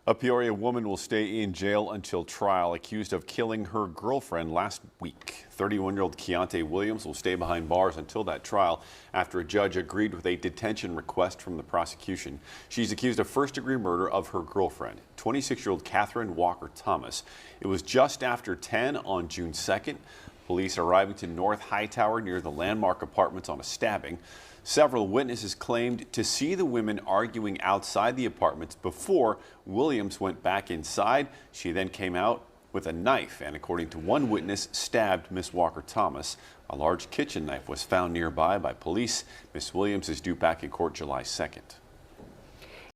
A Peoria woman will stay in jail until trial, accused of killing her girlfriend last week. 31-year-old Keontae Williams will stay behind bars until that trial after a judge agreed with a detention request from the prosecution. She's accused of first-degree murder of her girlfriend, 26-year-old Catherine Walker Thomas. It was just after 10 on June 2nd. Police arriving to North Hightower near the Landmark Apartments on a stabbing. Several witnesses claimed to see the women arguing outside the apartments before Williams went back inside. She then came out with a knife and, according to one witness, stabbed Miss Walker Thomas. A large kitchen knife was found nearby by police. Miss Williams is due back in court July 2nd.